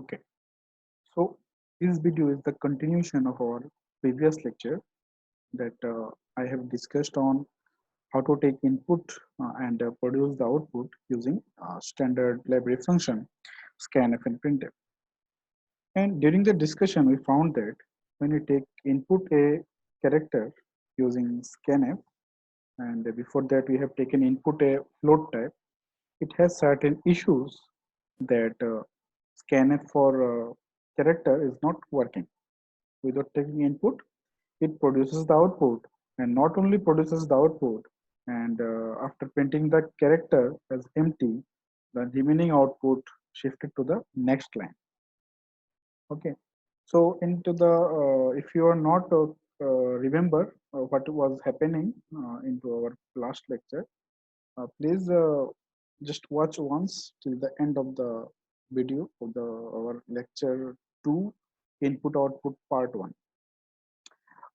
Okay, so this video is the continuation of our previous lecture that I have discussed on how to take input and produce the output using standard library function scanf and printf. And during the discussion, we found that when you take input a character using scanf, and before that we have taken input a float type, it has certain issues that scanf for character is not working. Without taking input, it produces the output, and not only produces the output, and after printing the character as empty, the remaining output shifted to the next line. Okay, so into the if you are not remember what was happening into our last lecture, please just watch once till the end of the video of the our lecture 2, input output part 1.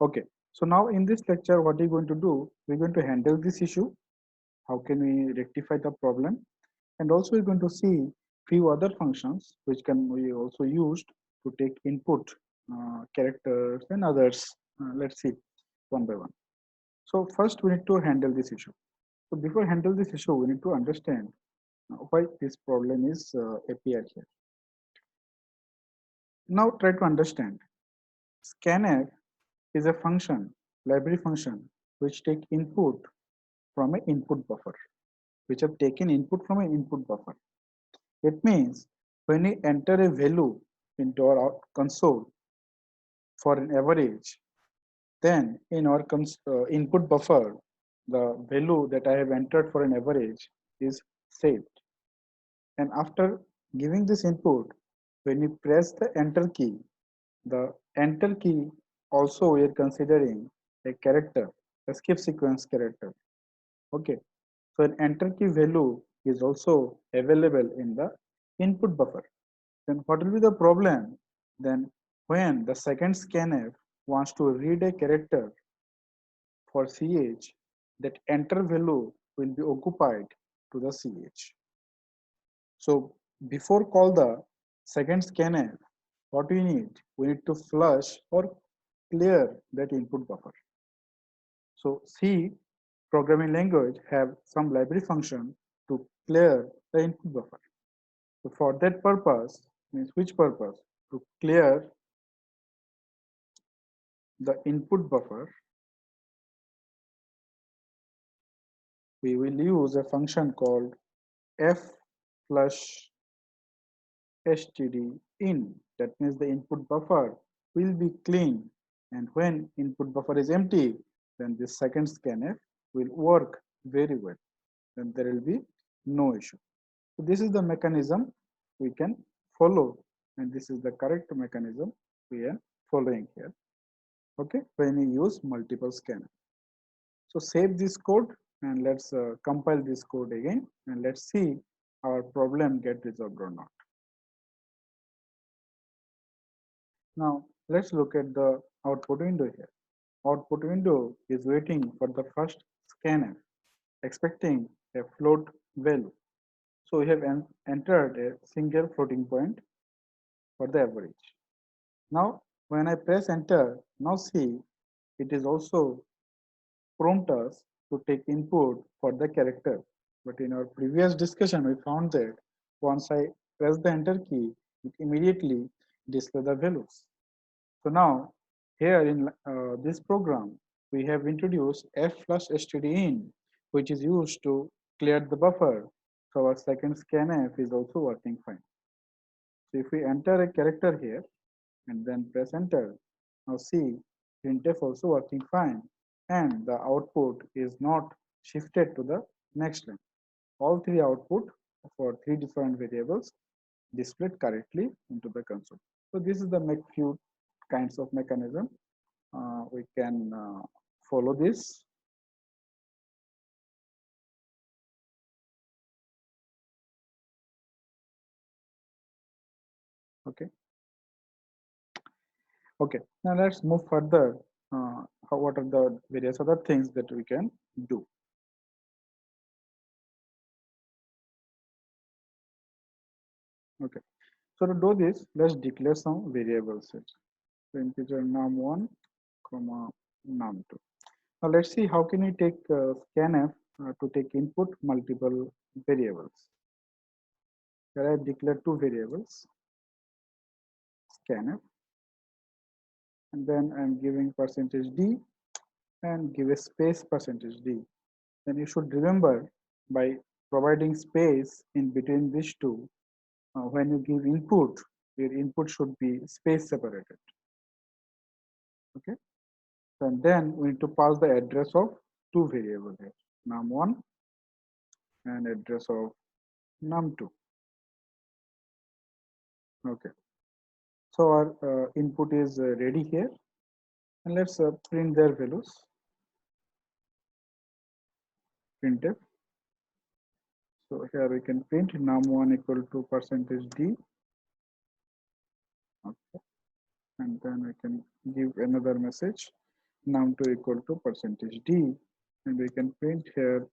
Okay, so now in this lecture, what we're going to do, we're going to handle this issue. How can we rectify the problem? And also we're going to see few other functions which can be also used to take input characters and others. Let's see one by one. So first we need to handle this issue. So before handle this issue, we need to understand why this problem is appeared here. Now try to understand. Scanf is a function, library function, which take input from an input buffer, which have taken input from an input buffer. It means when we enter a value into our console for an average, then in our input buffer, the value that I have entered for an average is saved. And after giving this input, when you press the the enter key also we are considering a character, a skip sequence character. Okay, so an enter key value is also available in the input buffer. Then what will be the problem? Then when the second scanf wants to read a character for CH, that enter value will be occupied to the CH. So before call the second scanf, what we need? We need to flush or clear that input buffer. So C programming language have some library function to clear the input buffer. So for that purpose, means which purpose? To clear the input buffer, we will use a function called flush std in. That means the input buffer will be clean, and when input buffer is empty, then this second scanf will work very well. Then there will be no issue. So this is the mechanism we can follow, and this is the correct mechanism we are following here. Okay, when we use multiple scanner. So save this code and let's compile this code again, and let's see our problem get resolved or not. Now let's look at the output window here. Output window is waiting for the first scanf, expecting a float value. So we have entered a single floating point for the average. Now when I press enter, now see it is also prompt us to take input for the character. But in our previous discussion, we found that once I press the enter key, it immediately displays the values. So now here in this program, we have introduced flush_std_in, which is used to clear the buffer. So our second scanf is also working fine. So if we enter a character here and then press enter, now see printf also working fine, and the output is not shifted to the next line. All three output for three different variables displayed correctly into the console. So this is the few kinds of mechanism we can follow this. Okay. Okay. Now let's move further. What are the various other things that we can do? Okay. So to do this, let's declare some variables here. So integer num1, comma num2. Now let's see how can we take scanf to take input multiple variables. Here I declare two variables, scanf, and then I'm giving percentage %d and give a space percentage %d. Then you should remember by providing space in between these two, when you give input, your input should be space separated. Okay. And then we need to pass the address of two variables here, num1 and address of num2. Okay. So our input is ready here, and let's print their values. Printf. So here we can print num1 equal to percentage %d. Okay. And then we can give another message, num2 equal to percentage %d, and we can print here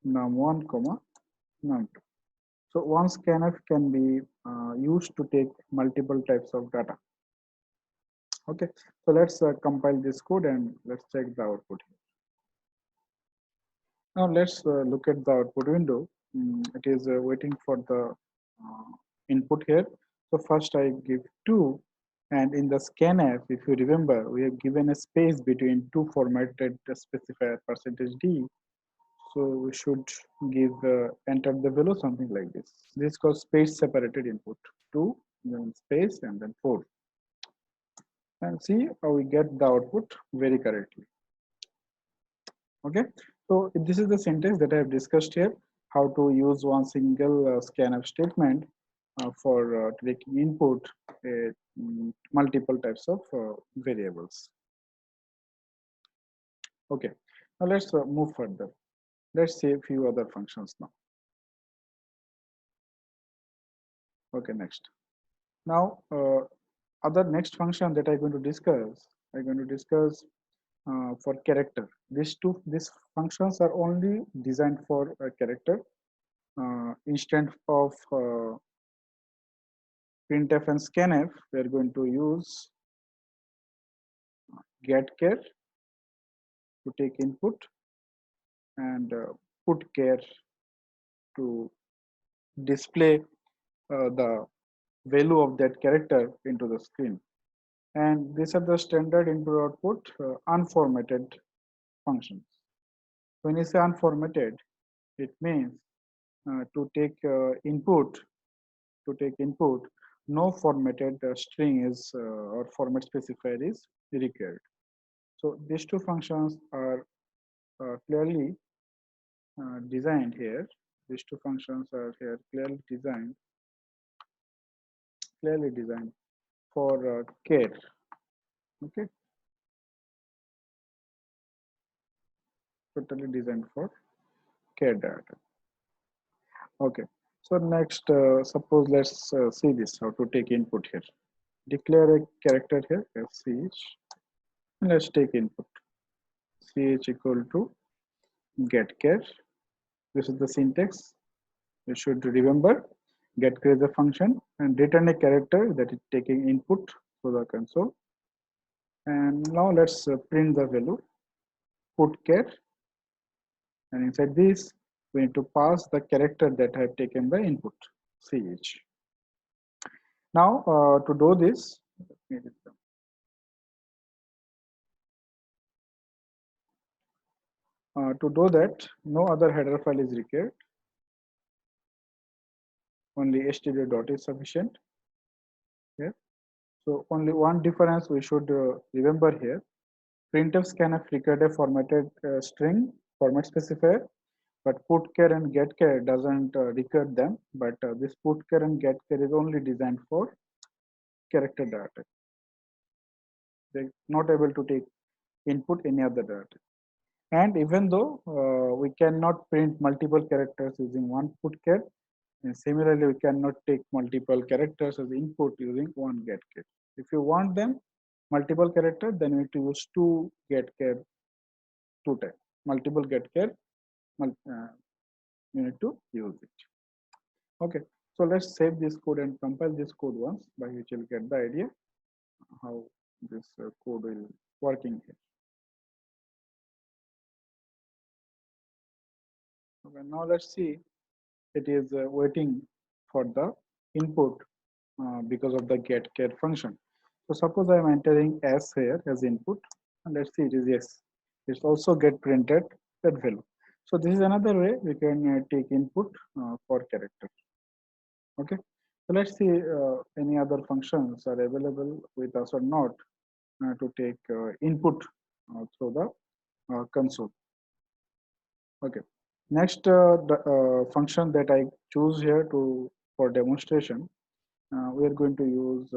num1 comma num2. So one scanf can be used to take multiple types of data. Okay, so let's compile this code and let's check the output here. Now let's look at the output window. It is waiting for the input here. So first I give 2, and in the scanf, if you remember, we have given a space between two formatted specifier percentage %d. So we should give enter the value something like this. This is called space separated input. 2, then space, and then 4. And see how we get the output very correctly. Okay, so this is the syntax that I have discussed here, how to use one single scanf statement for taking input multiple types of variables. Okay, now let's move further. Let's see a few other functions now. Okay, next. Now, other next function that I'm going to discuss for character. These functions are only designed for a character. Instead of printf and scanf, we are going to use getChar to take input and putChar to display the value of that character into the screen. And these are the standard input output unformatted functions. When you say unformatted, it means to take input, no formatted string is or format specifier is required. So these two functions are clearly designed here. These two functions are here clearly designed for char. Okay, totally designed for char data. Okay, so next, suppose let's see this how to take input here. Declare a character here ch, and let's take input ch equal to getChar. This is the syntax. You should remember getChar is a function and return a character that is taking input to the console. And now let's print the value putChar, and inside this we need to pass the character that I have taken the input ch. Now to do this, to do that, no other header file is required. Only std.h is sufficient here. So only one difference we should remember here. Printf scanf required a formatted string format specifier, but putChar and getChar doesn't require them. But this putChar and getChar is only designed for character data. They're not able to take input any other data. And even though we cannot print multiple characters using one putChar, and similarly we cannot take multiple characters as input using one getChar. If you want them multiple characters, then you need to use two getChar two times. Multiple getChar, you need to use it. Okay. So let's save this code and compile this code once, by which you'll get the idea how this code will working here. Okay, now let's see, it is waiting for the input because of the get function. So suppose I am entering s here as input, and let's see it is yes. It's also get printed that value. So this is another way we can take input for character. Okay. So let's see any other functions are available with us or not to take input through the console. Okay. Next the, function that I choose here to for demonstration, we are going to use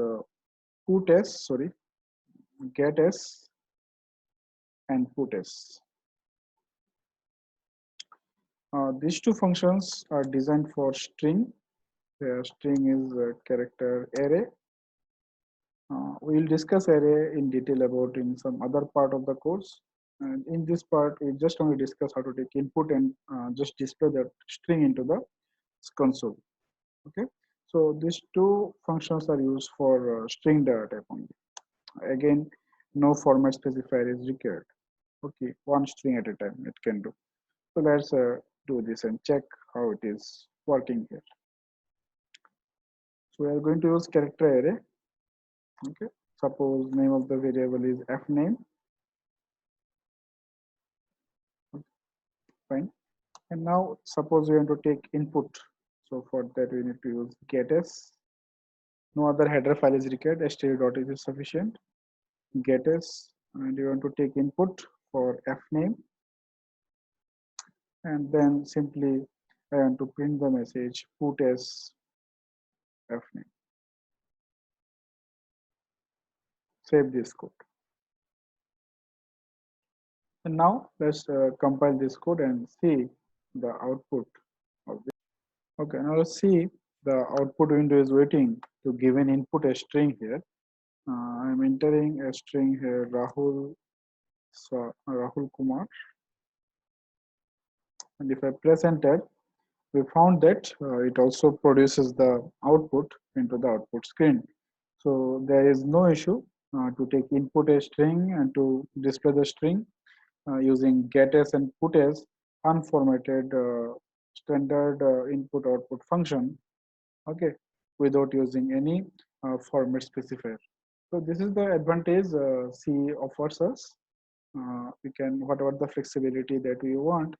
get s and putS. These two functions are designed for string. The string is a character array. We will discuss array in detail about in some other part of the course. And in this part, we just only discuss how to take input and just display that string into the console. Okay. So these two functions are used for string data type only. Again, no format specifier is required. Okay, one string at a time it can do. So let's do this and check how it is working here. So we are going to use character array. Okay, suppose name of the variable is fname. Okay, fine. And now suppose we want to take input. So for that we need to use getS. No other header file is required. std.h is sufficient. GetS, and you want to take input for fname, and then simply I want to print the message putS fname. Save this code. And now let's compile this code and see the output of this. Okay, now let's see the output window is waiting to give an input a string here. I'm entering a string here, Rahul Kumar, and if I press enter, we found that it also produces the output into the output screen. So there is no issue to take input a string and to display the string using getS and putS unformatted standard input output function, okay, without using any format specifier. So this is the advantage C offers us. We can, whatever the flexibility that we want,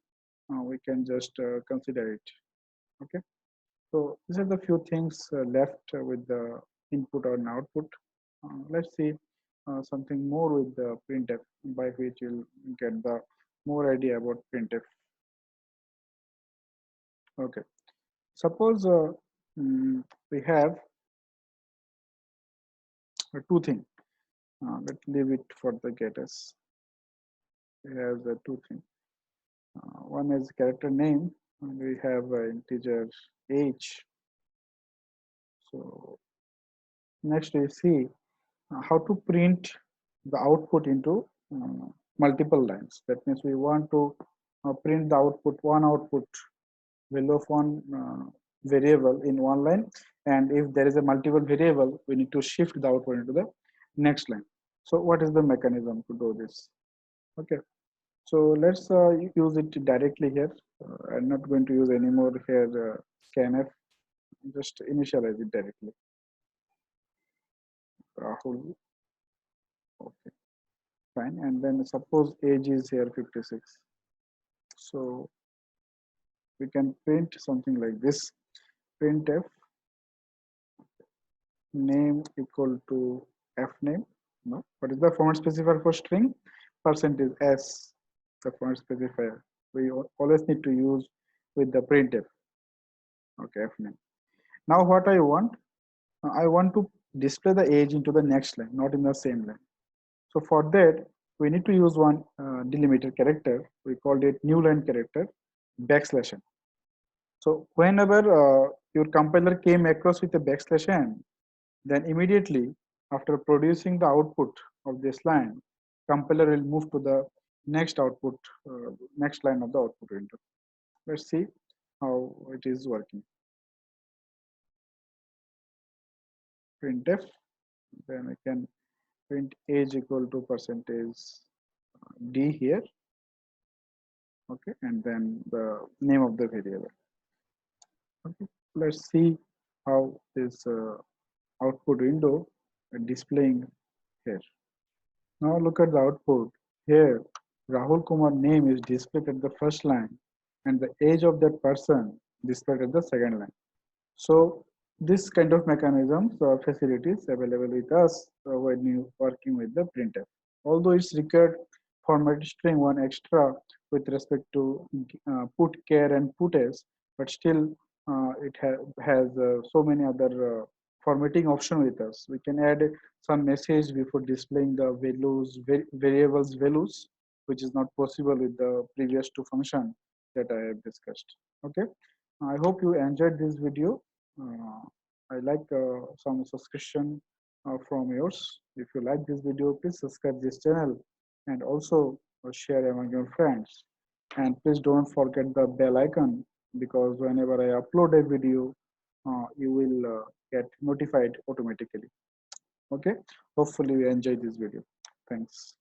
we can just consider it. Okay. So these are the few things left with the input and output. Let's see something more with the printf, by which you'll get the more idea about printf. Okay. Suppose we have two things. Let's leave it for the getS. We have the two things. One is character name, and we have integer age. So next we see how to print the output into multiple lines. That means we want to print the output, one output value of one variable in one line, and if there is a multiple variable, we need to shift the output into the next line. So what is the mechanism to do this? Okay, so let's use it directly here. I'm not going to use any more here scanf, just initialize it directly. Rahul, okay, fine. And then suppose age is here 56. So we can print something like this: printf name equal to fname. No, what is the format specifier for string? Percentage s, the format specifier. We always need to use with the printf. Okay, fname. Now what I want to display the age into the next line, not in the same line. So for that, we need to use one delimiter character. We called it new line character \n. So whenever your compiler came across with a \n, then immediately after producing the output of this line, compiler will move to the next output, next line of the output window. Let's see how it is working. printf, then I can print age equal to percentage d here, okay, and then the name of the variable. Okay, let's see how this output window displaying here. Now look at the output. Here, Rahul Kumar name is displayed at the first line and the age of that person displayed at the second line. So this kind of mechanisms or facilities available with us when you working with the printer. Although it's required format string one extra with respect to put care and put s, but still has so many other formatting option with us. We can add some message before displaying the values variables values, which is not possible with the previous two function that I have discussed. Okay, I hope you enjoyed this video. uh, I like some subscription from yours. If you like this video, please subscribe this channel and also share among your friends. And please don't forget the bell icon, because whenever I upload a video, you will get notified automatically. Okay. Hopefully you enjoy this video. Thanks.